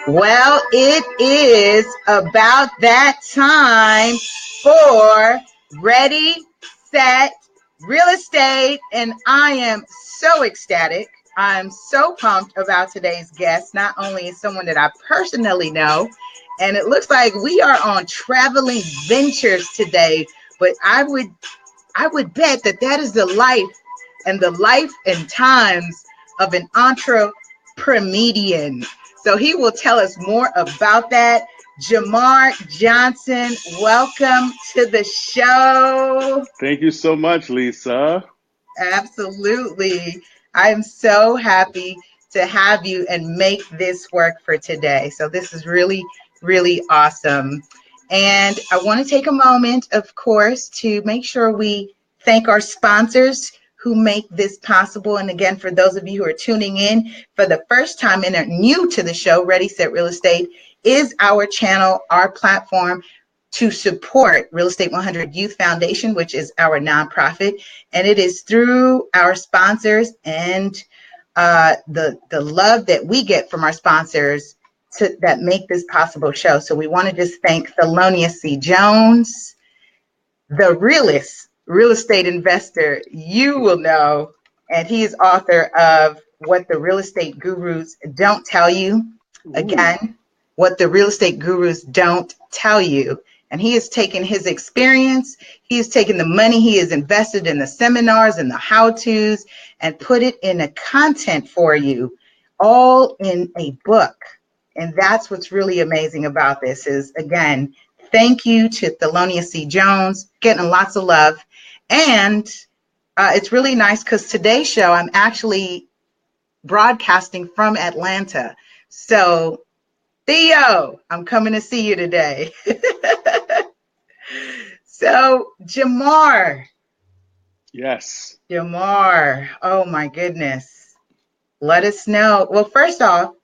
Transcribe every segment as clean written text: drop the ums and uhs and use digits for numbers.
Well, it is about that time for Ready, Set, Real Estate, and I am so ecstatic. I'm so pumped about today's guest. Not only is someone that I personally know, and it looks like we are on traveling ventures today, but I would bet that that is the life and times of an entrepreneur. So he will tell us more about that. JaMarr Johnson, welcome to the show. Thank you so much, Lisa. Absolutely. I'm so happy to have you and make this work for today. So this is really, really awesome. And I want to take a moment, of course, to make sure we thank our sponsors who make this possible. And again, for those of you who are tuning in for the first time and are new to the show, Ready, Set, Real Estate is our channel, our platform to support Real Estate 100 Youth Foundation, which is our nonprofit. And it is through our sponsors and the love that we get from our sponsors that make this possible show. So we want to just thank Thelonious C. Jones, the realest real estate investor you will know. And he is author of What the Real Estate Gurus Don't Tell You. Again, What the Real Estate Gurus Don't Tell You. And he has taken his experience, he has taken the money he has invested in the seminars and the how-tos and put it in a content for you, all in a book. And that's what's really amazing about this is, again, thank you to Thelonious C. Jones, getting lots of love. And it's really nice because today's show, I'm actually broadcasting from Atlanta. So Theo, I'm coming to see you today. So, JaMarr. Yes. JaMarr. Oh, my goodness. Let us know. Well, first off,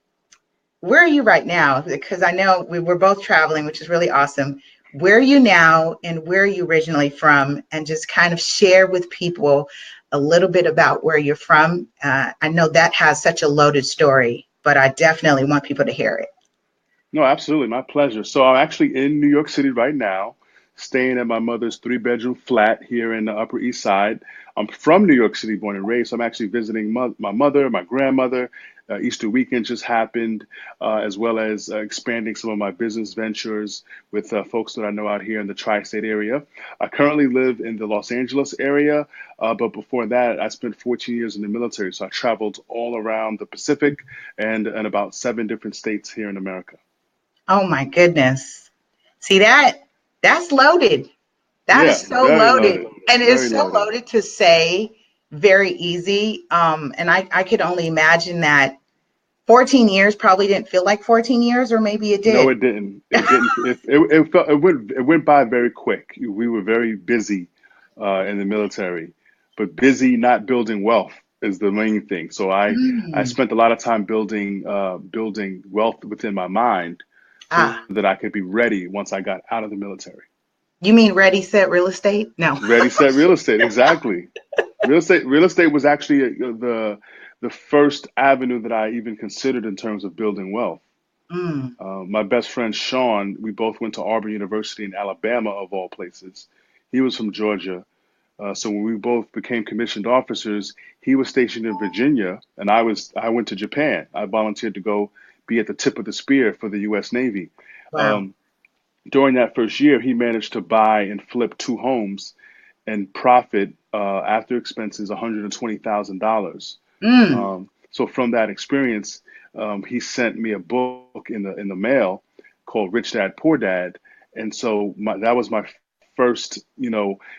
where are you right now? Because I know we're both traveling, which is really awesome. Where are you now and where are you originally from? And just kind of share with people a little bit about where you're from. I know that has such a loaded story, but I definitely want people to hear it. No, absolutely. My pleasure. So I'm actually in New York City right now, staying at my mother's three-bedroom flat here in the Upper East Side. I'm from New York City, born and raised. So I'm actually visiting my mother, my grandmother. Easter weekend just happened, as well as expanding some of my business ventures with folks that I know out here in the tri-state area. I currently live in the Los Angeles area, but before that, I spent 14 years in the military. So I traveled all around the Pacific and about 7 different states here in America. Oh my goodness. See that's loaded. That is Yeah, so very loaded. loaded, And it is very so loaded. loaded to say very easy. And I could only imagine that 14 years probably didn't feel like 14 years, or maybe it No, did. it didn't. It didn't. It went by very quick. We were very busy in the military, but busy not building wealth is the main thing. So I Mm. spent a lot of time building wealth within my mind so Ah, that I could be ready once I got out of the military. you mean ready, set, real estate? No. Ready, set, real estate. Exactly. Real estate was actually the first avenue that I even considered in terms of building wealth. Mm. My best friend Sean, we both went to Auburn University in Alabama, of all places. He was from Georgia. So when we both became commissioned officers, he was stationed in Virginia, and I went to Japan. I volunteered to go be at the tip of the spear for the U.S. Navy. Wow. Um, During that first year, he managed to buy and flip 2 homes and profit after expenses $120,000. Mm. So from that experience, he sent me a book in the mail called Rich Dad Poor Dad, and so that was my first,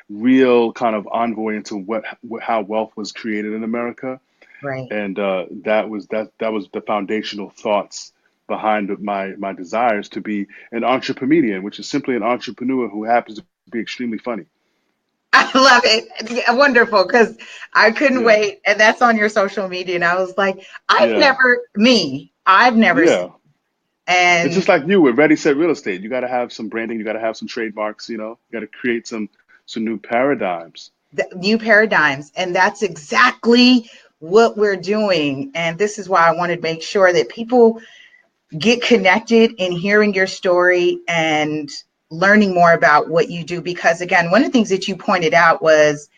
real kind of envoy into how wealth was created in America, Right. and that was the foundational thoughts behind my desires to be an entrepreneur, which is simply an entrepreneur who happens to be extremely funny. I love it. Yeah, wonderful. Because I couldn't Yeah, wait. And that's on your social media. And I was like, yeah, I've never seen. yeah. It's And just like you with Ready Set Real Estate. You got to have some branding. You got to have some trademarks. You got to create some new paradigms. new paradigms. And that's exactly what we're doing. And this is why I wanted to make sure that people get connected in hearing your story and learning more about what you do. Because again, one of the things that you pointed out was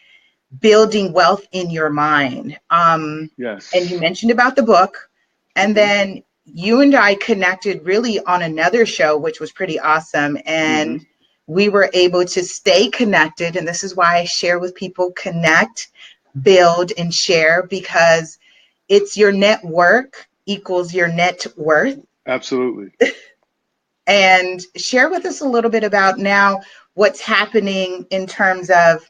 building wealth in your mind. And you Yes. mentioned about the book. And Hmm. then you and I connected really on another show, which was pretty awesome. Hmm. And we were able to stay connected. And this is why I share with people: connect, build, and share, because it's your network equals your net worth. Absolutely. And share with us a little bit about now what's happening in terms of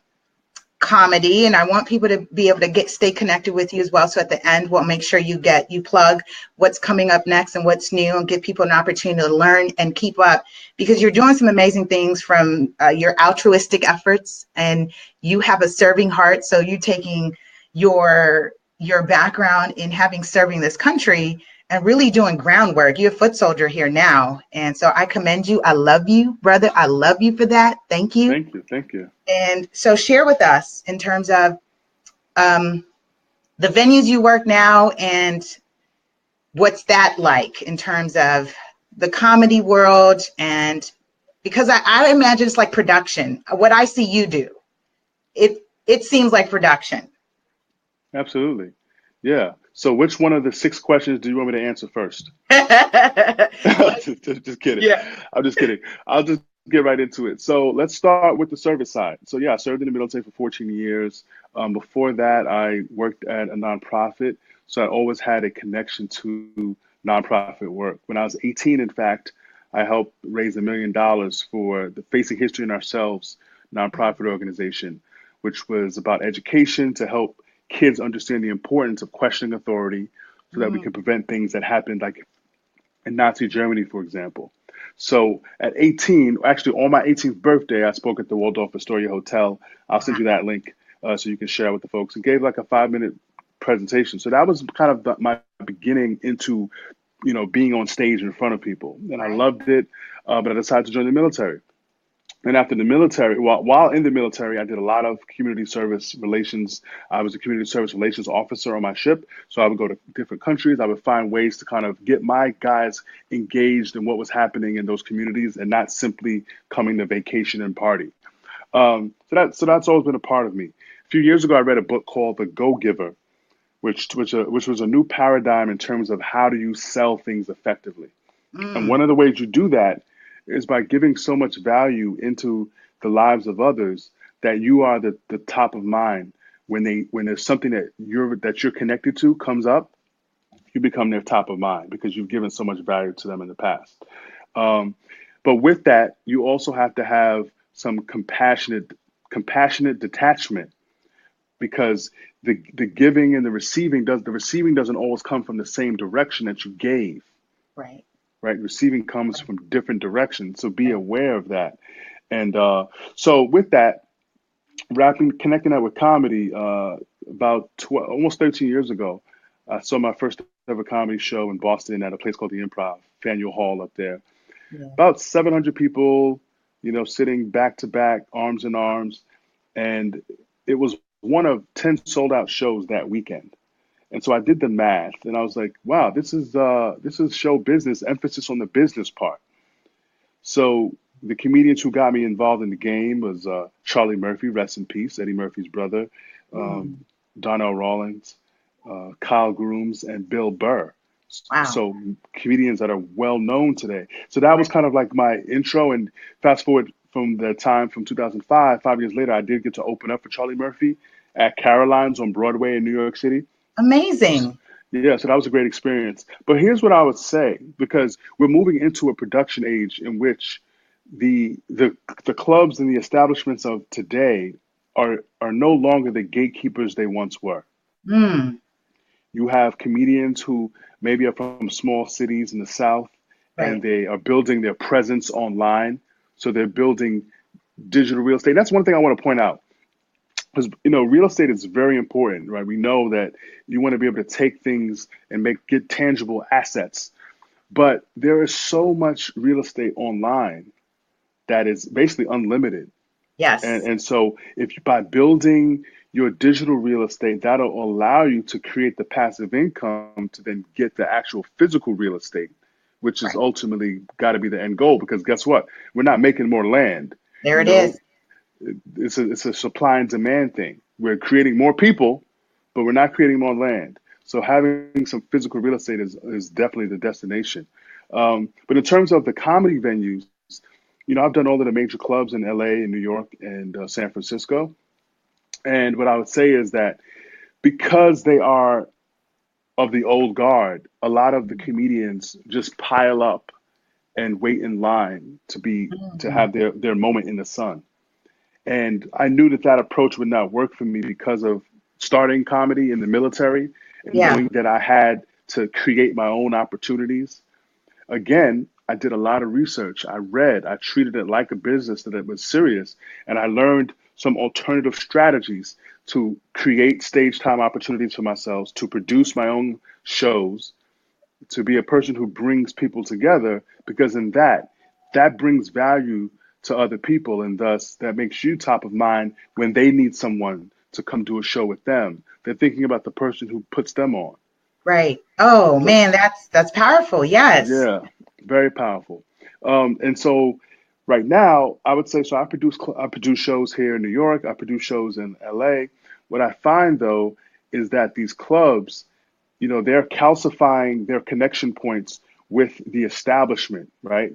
comedy, and I want people to be able to stay connected with you as well. So at the end, we'll make sure you plug what's coming up next and what's new, and give people an opportunity to learn and keep up, because you're doing some amazing things from your altruistic efforts, and you have a serving heart. So you taking your background in having serving this country and really doing groundwork. You're a foot soldier here now, and so I commend you. I love you, brother. I love you for that. Thank you. Thank you. Thank you. And so share with us in terms of um, the venues you work now, and what's that like in terms of the comedy world. And because I imagine it's like production. What I see you do, it seems like production. Absolutely. Yeah. So, which one of the six questions do you want me to answer first? Just kidding. Yeah. I'm just kidding. I'll just get right into it. So let's start with the service side. So yeah, I served in the military for 14 years. Before that, I worked at a nonprofit. So I always had a connection to nonprofit work. When I was 18, in fact, I helped raise $1 million for the Facing History and Ourselves nonprofit organization, which was about education to help kids understand the importance of questioning authority so that we Mm, can prevent things that happened like in Nazi Germany, for example. So at 18, actually on my 18th birthday, I spoke at the Waldorf Astoria Hotel. I'll send wow. you that link so you can share with the folks, and gave like a 5 minute presentation. So that was kind of my beginning into, being on stage in front of people, and I Right. loved it. But I decided to join the military. And after the military, while in the military, I did a lot of community service relations. I was a community service relations officer on my ship. So I would go to different countries. I would find ways to kind of get my guys engaged in what was happening in those communities and not simply coming to vacation and party. So that's always been a part of me. A few years ago, I read a book called The Go Giver, which was a new paradigm in terms of how do you sell things effectively. And Mm, one of the ways you do that is by giving so much value into the lives of others that you are the top of mind when there's something that you're connected to comes up, you become their top of mind because you've given so much value to them in the past. Um, but with that, you also have to have some compassionate detachment because the giving and the receiving doesn't always come from the same direction that you gave, right. right? Receiving comes Right. from different directions, so be Right. aware of that. And so with that, connecting that with comedy, about almost 13 years ago, I saw my first ever comedy show in Boston at a place called the Improv, Faneuil Hall up there. Yeah. About 700 people, sitting back to back, arms in arms, and it was one of 10 sold out shows that weekend. And so I did the math, and I was like, "Wow, this is show business, emphasis on the business part." So the comedians who got me involved in the game was Charlie Murphy, rest in peace, Eddie Murphy's brother, um, Mm, Donnell Rawlings, Kyle Grooms, and Bill Burr. wow. So comedians that are well known today. So that was Right. kind of like my intro. And fast forward from the time from 2005, 5 years later, I did get to open up for Charlie Murphy at Caroline's on Broadway in New York City. Amazing. Yeah, so that was a great experience. But here's what I would say, because we're moving into a production age in which the clubs and the establishments of today are no longer the gatekeepers they once were. Mm, You have comedians who maybe are from small cities in the South and right. they are building their presence online. So they're building digital real estate. That's one thing I want to point out because real estate is very important, right? We know that you want to be able to take things and get tangible assets, but there is so much real estate online that is basically unlimited. Yes. And so if you, by building your digital real estate, that'll allow you to create the passive income to then get the actual physical real estate, which is Right. ultimately got to be the end goal. Because guess what? We're not making more land. There You it know, is. it's a supply and demand thing. We're creating more people, but we're not creating more land. So having some physical real estate is definitely the destination. But in terms of the comedy venues, I've done all of the major clubs in LA and New York and San Francisco. And what I would say is that because they are of the old guard, a lot of the comedians just pile up and wait in line to Mhm. have their moment in the sun. And I knew that that approach would not work for me because of starting comedy in the military and Yeah. knowing that I had to create my own opportunities. Again, I did a lot of research. I read, I treated it like a business that it was serious, and I learned some alternative strategies to create stage time opportunities for myself, to produce my own shows, to be a person who brings people together, because in that brings value to other people, and thus that makes you top of mind when they need someone to come do a show with them. They're thinking about the person who puts them on. Right. Oh So man, that's powerful. Yes. yeah, very powerful. And so right now, I would say so. I produce shows here in New York. I produce shows in LA. What I find though is that these clubs, they're calcifying their connection points with the establishment, right?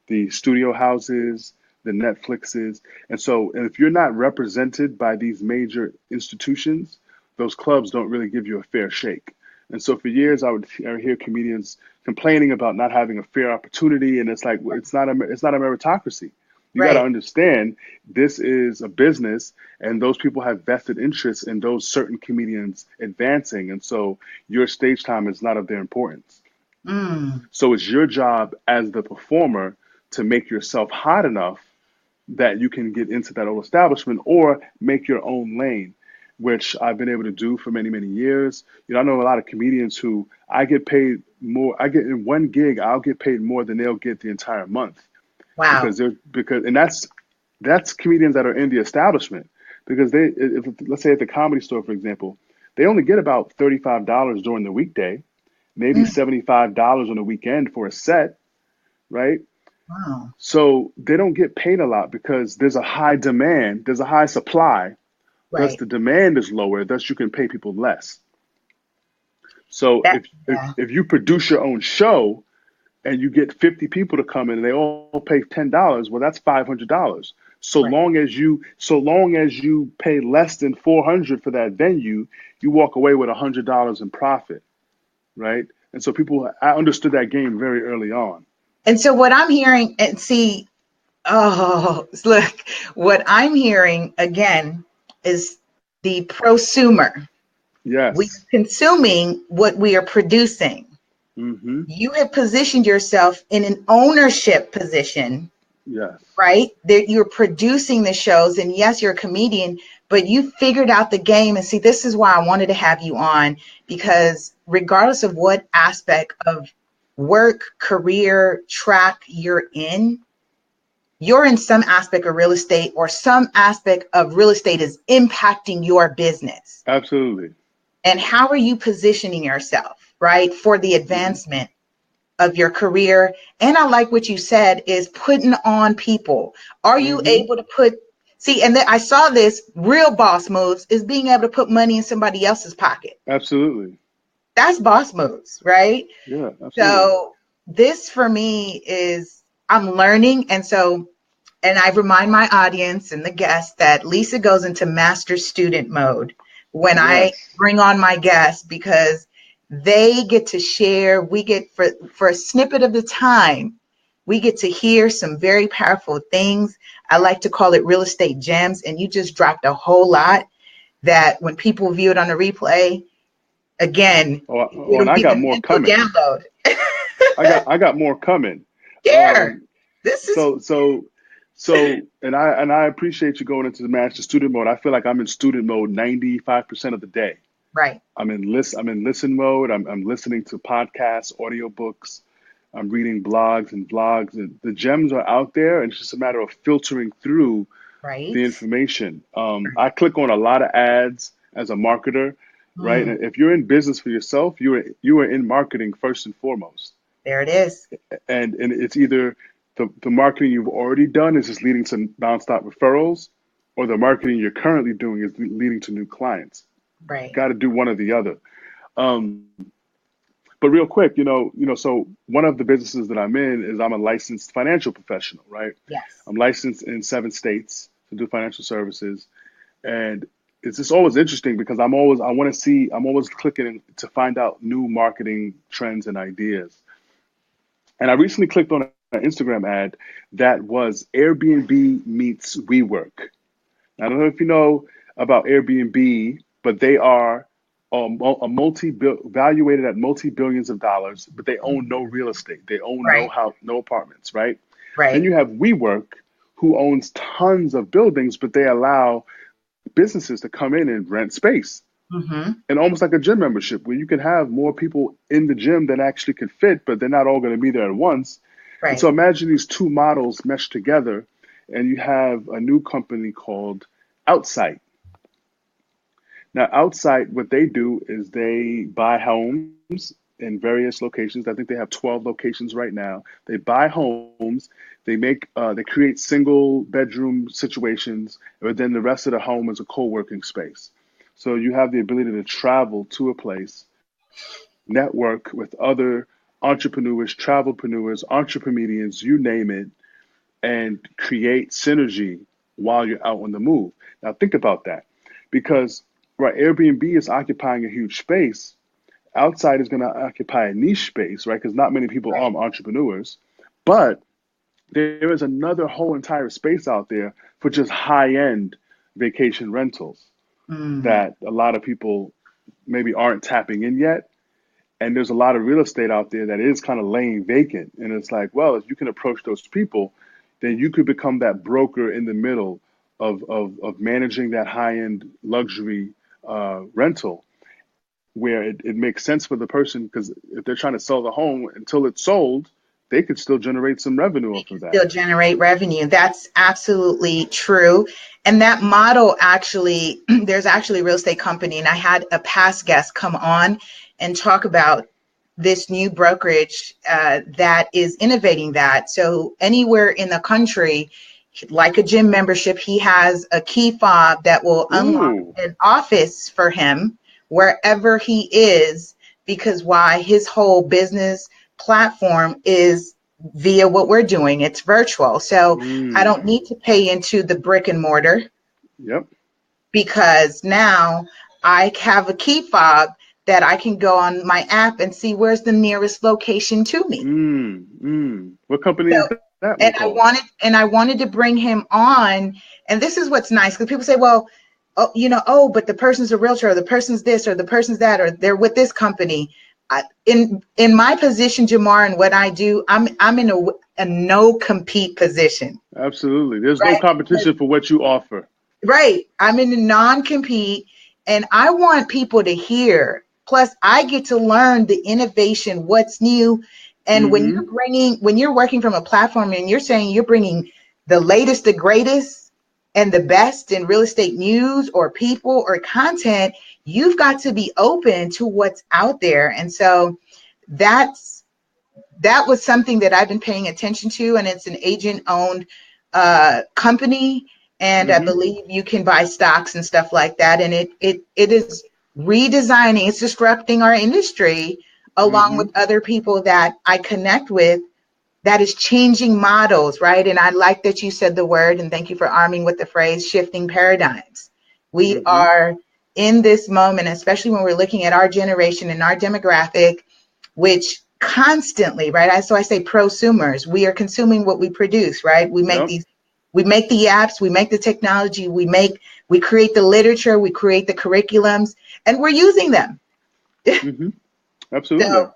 The studio houses, the Netflixes, and if you're not represented by these major institutions, those clubs don't really give you a fair shake. And so for years, I would hear comedians complaining about not having a fair opportunity, and it's like well, it's not a meritocracy. You got to Right. understand this is a business, and those people have vested interests in those certain comedians advancing, and so your stage time is not of their importance. Mm. So it's your job as the performer to make yourself hot enough that you can get into that old establishment or make your own lane, which I've been able to do for many, many years. I know a lot of comedians who I get paid more. I get in one gig, I'll get paid more than they'll get the entire month Wow. and that's comedians that are in the establishment because if, let's say at the Comedy Store, for example, they only get about $35 during the weekday, maybe Mm. $75 on the weekend for a set, right? Wow. So they don't get paid a lot because there's a high demand, there's a high supply, thus Right. the demand is lower, thus you can pay people less. So That if yeah. if you produce your own show and you get 50 people to come in and they all pay $10, well that's $500. Right. So long as you pay less than 400 for that venue, you walk away with $100 in profit, right? And so I understood that game very early on. And so what I'm hearing and see, oh, look, what I'm hearing again is the prosumer. We Yes. are consuming what we are producing. Mm-hmm. You have positioned yourself in an ownership position, Yes. right? That you're producing the shows, and yes, you're a comedian, but you figured out the game. And see, this is why I wanted to have you on, because regardless of what aspect of work, career, track you're in some aspect of real estate, or some aspect of real estate is impacting your business. Absolutely. And how are you positioning yourself, right, for the Mm-hmm. advancement of your career? And I like what you said is putting on people. Are you Mm-hmm. able to see, and then I saw this real boss moves is being able to put money in somebody else's pocket. Absolutely. That's boss moves, right? Yeah, absolutely. So this for me is I'm learning. And I remind my audience and the guests that Lisa goes into master student mode when I Yes. bring on my guests, because they get to share. We get for a snippet of the time, we get to hear some very powerful things. I like to call it real estate gems. And you just dropped a whole lot that when people view it on the replay, again, And it'll I be got the more mental coming. download. I got more coming. Share. Um, This is so so so and I appreciate you going into the master student mode. I feel like I'm in student mode 95% of the day. right. I'm in listen mode. I'm listening to podcasts, audiobooks. I'm reading blogs and vlogs, and the gems are out there, and it's just a matter of filtering through Right. the information. I click on a lot of ads as a marketer, right? Mm, And if you're in business for yourself, you are in marketing first and foremost. there it is. And it's either the marketing you've already done is just leading to bounce out referrals, or the marketing you're currently doing is leading to new clients. Right. Got to do one or the other. Um, but real quick, so one of the businesses that I'm in is I'm a licensed financial professional, right? Yes. I'm licensed in 7 states to do financial services, and it's just always interesting because I'm always clicking to find out new marketing trends and ideas. And I recently clicked on an Instagram ad that was Airbnb meets WeWork. I don't know if you know about Airbnb, but they are a multi valuated at multi billions of dollars, but they own no real estate. They own no Right. house, no apartments, right? Then Right. you have WeWork, who owns tons of buildings, but they allow businesses to come in and rent space, Mm-hmm. and almost like a gym membership where you can have more people in the gym than actually could fit, but they're not all going to be there at once. And so Right. imagine these two models meshed together, and you have a new company called Outsite. Now, Outsite, what they do is they buy homes in various locations. I think they have 12 locations right now. They buy homes, they create single bedroom situations, but then the rest of the home is a co-working space. So you have the ability to travel to a place, network with other entrepreneurs, travelpreneurs, entrepreneurs, you name it, and create synergy while you're out on the move. Now think about that, because right, Airbnb is occupying a huge space. Outside is going to occupy a niche space, right? Because not many people are Right. entrepreneurs, but there is another whole entire space out there for just high end vacation rentals Mm. that a lot of people maybe aren't tapping in yet. And there's a lot of real estate out there that is kind of laying vacant. And it's like, well, if you can approach those people, then you could become that broker in the middle of managing that high end luxury rental, where it makes sense for the person, because if they're trying to sell the home until it's sold, they could still generate some revenue They off can of that. still generate revenue. That's absolutely true. And that model actually, there's actually a real estate company, and I had a past guest come on and talk about this new brokerage that is innovating that. So anywhere in the country, like a gym membership, he has a key fob that will unlock Ooh. an office for him wherever he is, because why, his whole business platform is via what we're doing. It's virtual. So I Mm. don't need to pay into the brick and mortar, Yep. because now I have a key fob that I can go on my app and see where's the nearest location to me. What company So, is that one and called? I wanted to bring him on. And this is what's nice, because people say, well, oh, oh, but the person's a realtor, or the person's this, or the person's that, or they're with this company. In my position, JaMarr, and what I do, I'm in a no compete position, Absolutely. There's no right? Because, competition for what you offer. right, I'm in a non compete, and I want people to hear. Plus, I get to learn the innovation, what's new. And Mm-hmm. when you're working from a platform and you're saying you're bringing the latest, the greatest, and the best in real estate news or people or content, you've got to be open to what's out there. And so that's that was something that I've been paying attention to, and it's an agent-owned company, and I Mm-hmm. believe you can buy stocks and stuff like that. And it is redesigning, it's disrupting our industry, along Mm-hmm. with other people that I connect with. That is changing models, right? And I like that you said the word, and thank you for arming with the phrase shifting paradigms. We Mm-hmm. are in this moment, especially when we're looking at our generation and our demographic, which constantly, right? So I say prosumers, we are consuming what we produce, right? Yep. We make the apps, we make the technology, we create the literature, we create the curriculums, and we're using them. Mm-hmm. Absolutely. So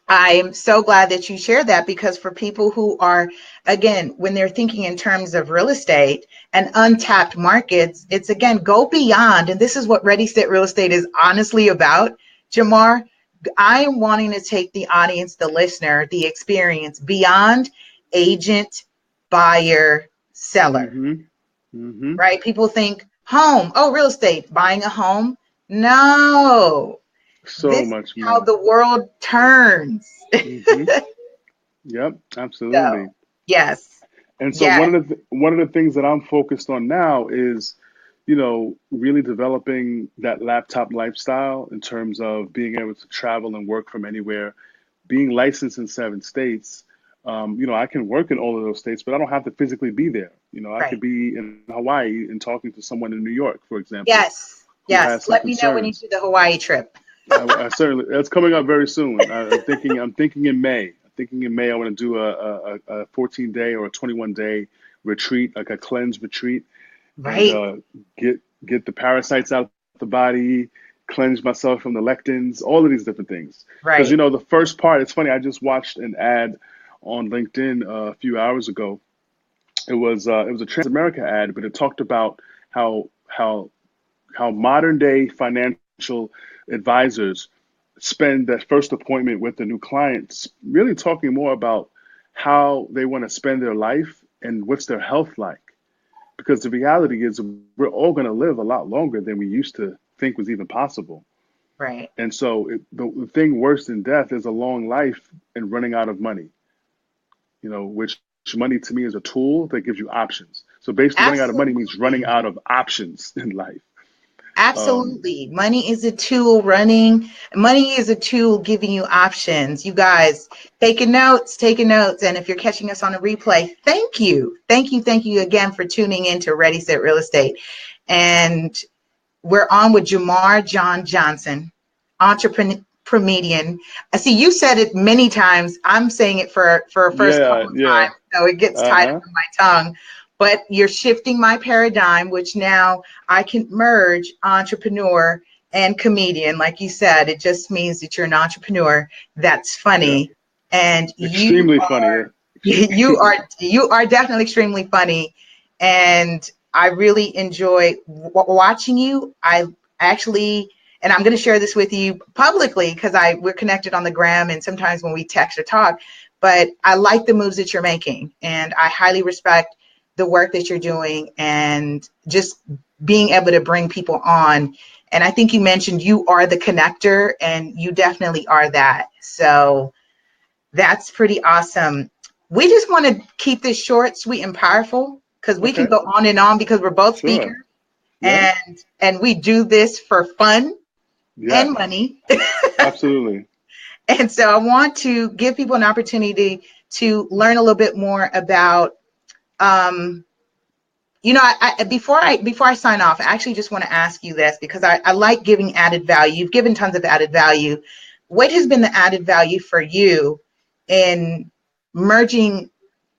I am so glad that you shared that, because for people who are, again, when they're thinking in terms of real estate and untapped markets, it's again, go beyond. And this is what Ready Set Real Estate is honestly about, JaMarr. I am wanting to take the audience, the listener, the experience beyond agent, buyer, seller. Mm-hmm. Mm-hmm. right? People think home, oh, real estate, buying a home. No, So this is much how more. the world turns. Mm-hmm. Yep, So, absolutely. yes, And so yes, one of the things that I'm focused on now is, really developing that laptop lifestyle in terms of being able to travel and work from anywhere, being licensed in 7 states. I can work in all of those states, but I don't have to physically be there. I could right. be in Hawaii and talking to someone in New York, for example, Yes, who yes. has some Let me know when you concerns. do the Hawaii trip. I certainly that's coming up very soon. I'm thinking in May. I'm thinking in May I want to do a 14-day or a 21-day retreat, like a cleanse retreat, and Right, get the parasites out the body, cleanse myself from the lectins, all of these different things. Because right, the first part, it's funny. I just watched an ad on LinkedIn a few hours ago. It was a Transamerica ad, but it talked about how modern day financial advisors spend that first appointment with the new clients really talking more about how they want to spend their life and what's their health like. Because the reality is, we're all going to live a lot longer than we used to think was even possible. right. And so, the thing worse than death is a long life and running out of money, which money to me is a tool that gives you options. So basically, running out of money means running Absolutely. out of options in life. Um, Absolutely. Money is a tool running. Money is a tool giving you options. You guys taking notes. And if you're catching us on a replay, thank you. Thank you. Thank you again for tuning in to Ready Set Real Estate. And we're on with JaMarr Johnson, entrepreneur. Comedian. I see you said it many times. I'm saying it for a first yeah, couple of yeah. times, so it gets tied up Uh-huh. in my tongue. But you're shifting my paradigm, which now I can merge entrepreneur and comedian. Like you said, it just means that you're an entrepreneur. That's Yeah. funny, and Extremely funny. you are definitely extremely funny, and I really enjoy watching you. I actually, and I'm going to share this with you publicly because we're connected on the gram, and sometimes when we text or talk. But I like the moves that you're making, and I highly respect the work that you're doing, and just being able to bring people on. And I think you mentioned you are the connector, and you definitely are that. So that's pretty awesome. We just want to keep this short, sweet, and powerful because we can Okay. go on and on because we're both Sure. speakers, Yeah. and we do this for fun and Yes. money. Absolutely. And so I want to give people an opportunity to learn a little bit more about um, before I sign off, I actually just want to ask you this because I like giving added value. You've given tons of added value. What has been the added value for you in merging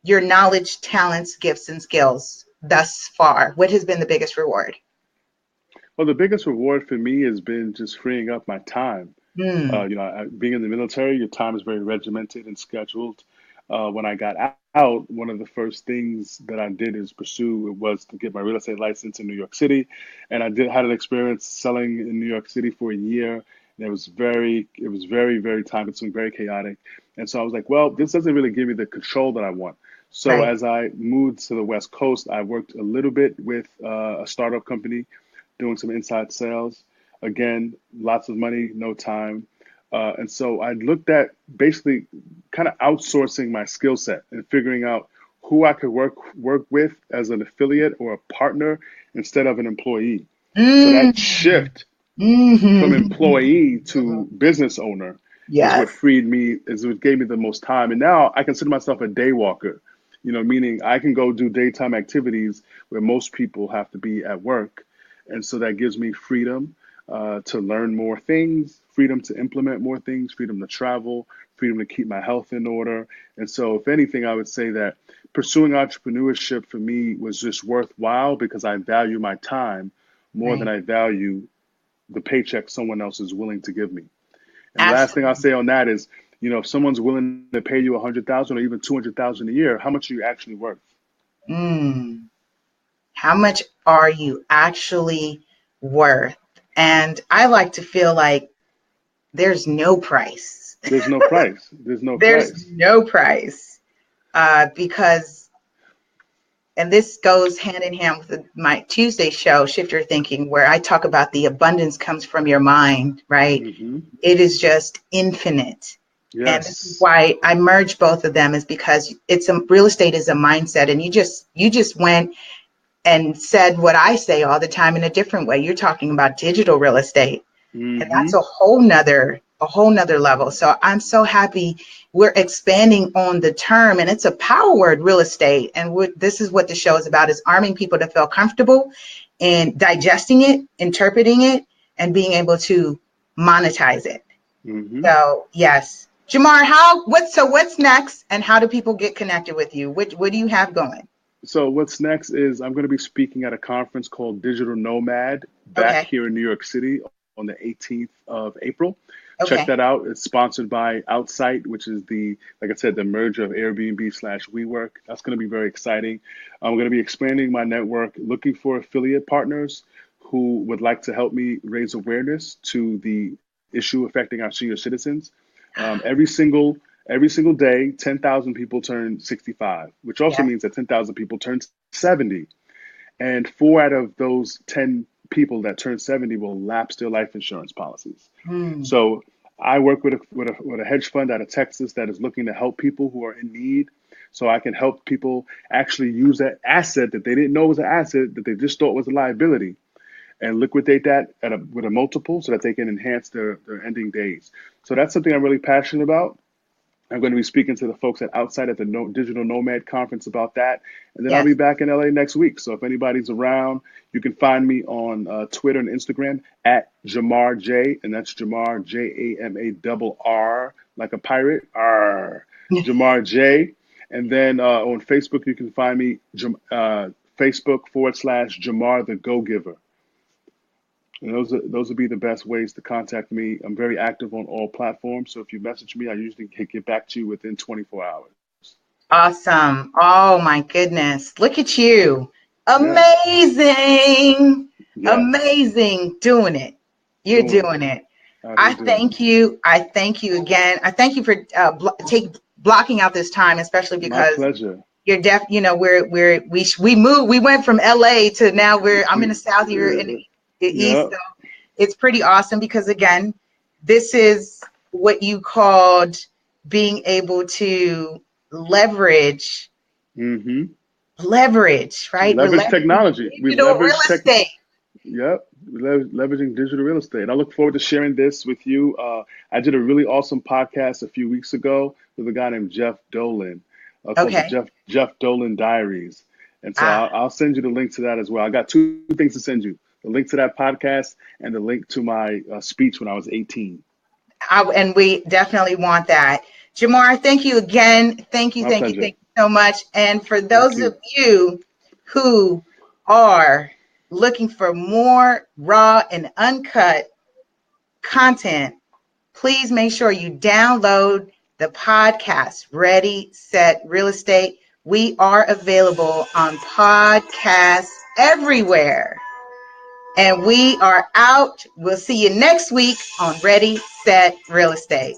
your knowledge, talents, gifts, and skills thus far? What has been the biggest reward? Well, the biggest reward for me has been just freeing up my time. Mm, Being in the military, your time is very regimented and scheduled. When I got out, one of the first things that I did is pursue was to get my real estate license in New York City, and I did had an experience selling in New York City for a year. And it was very, very time consuming, very chaotic. And so I was like, well, this doesn't really give me the control that I want. So right, as I moved to the West Coast, I worked a little bit with a startup company doing some inside sales. Again, lots of money, no time. And so I looked at basically kind of outsourcing my skill set and figuring out who I could work with as an affiliate or a partner instead of an employee. So that mm, shift from mm. employee to business owner Yes, is what gave me the most time. And now I consider myself a day walker, meaning I can go do daytime activities where most people have to be at work. And so that gives me freedom to learn more things, freedom to implement more things, freedom to travel, freedom to keep my health in order. And so, if anything, I would say that pursuing entrepreneurship for me was just worthwhile because I value my time more than right, I value the paycheck someone else is willing to give me. And last thing I'll absolutely. say on that is, if someone's willing to pay you 100,000 or even 200,000 a year, how much are you actually worth? Mm. How much are you actually worth? And I like to feel like there's no price. There's no price. There's no There's price. no price because and this goes hand in hand with my Tuesday show, Shift Your Thinking, where I talk about the abundance comes from your mind, right? Mm-hmm. It is just infinite. And this is Yes. why I merge both of them, is because it's a real estate is a mindset. And you just went and said what I say all the time in a different way. You're talking about digital real estate. And Mm-hmm. that's a whole nother level. So I'm so happy we're expanding on the term, and it's a power word, real estate. And this is what the show is about, is arming people to feel comfortable in digesting it, interpreting it, and being able to monetize it. Mm-hmm. So yes. JaMarr, what's next, and how do people get connected with you? What do you have going? So what's next is I'm going to be speaking at a conference called Digital Nomad back Okay. here in New York City on the 18th of April. Check that Okay. out. It's sponsored by Outsite, which is like I said, the merger of Airbnb / WeWork. That's going to be very exciting. I'm going to be expanding my network, looking for affiliate partners who would like to help me raise awareness to the issue affecting our senior citizens. Every single day, 10,000 people turn 65, which also Yes. means that 10,000 people turn 70. And 4 out of those 10 people that turn 70 will lapse their life insurance policies. Hmm. So I work with a hedge fund out of Texas that is looking to help people who are in need. So I can help people actually use that asset that they didn't know was an asset that they just thought was a liability and liquidate that with a multiple so that they can enhance their ending days. So that's something I'm really passionate about. I'm going to be speaking to the folks Outside at the Digital Nomad Conference about that. And then I'll be Yes. back in LA next week. So if anybody's around, you can find me on Twitter and Instagram at JaMarr J. And that's JaMarr, JaMarr, like a pirate. R. JaMarr J. And then on Facebook, you can find me, Facebook /JaMarr the Go Giver. And those would be the best ways to contact me. I'm very active on all platforms, so if you message me, I usually can get back to you within 24 hours. Awesome. Oh my goodness. Look at you. Yes, Amazing. yes, Amazing doing it. You're doing it doing it. out here I doing it. thank you. I thank you again. I thank you for blocking out this time, especially My because pleasure. you're we went from LA to now I'm in the South, you're in the East. Yeah. So it's pretty awesome because again, this is what you called being able to leverage Mm-hmm. leverage, right? We're Leverage leveraging technology. We digital real leverage tech. estate. Yep, leveraging digital real estate. I look forward to sharing this with you. I did a really awesome podcast a few weeks ago with a guy named Jeff Dolan, called the Okay. Jeff Dolan Diaries. And so Ah, I'll send you the link to that as well. I got two things to send you: the link to that podcast and the link to my speech when I was 18. and we definitely want that. JaMarr, thank you again. Thank you, My thank you, pleasure. thank you so much. And for Thank those you. of you who are looking for more raw and uncut content, please make sure you download the podcast, Ready, Set, Real Estate. We are available on podcasts everywhere. And we are out. We'll see you next week on Ready, Set, Real Estate.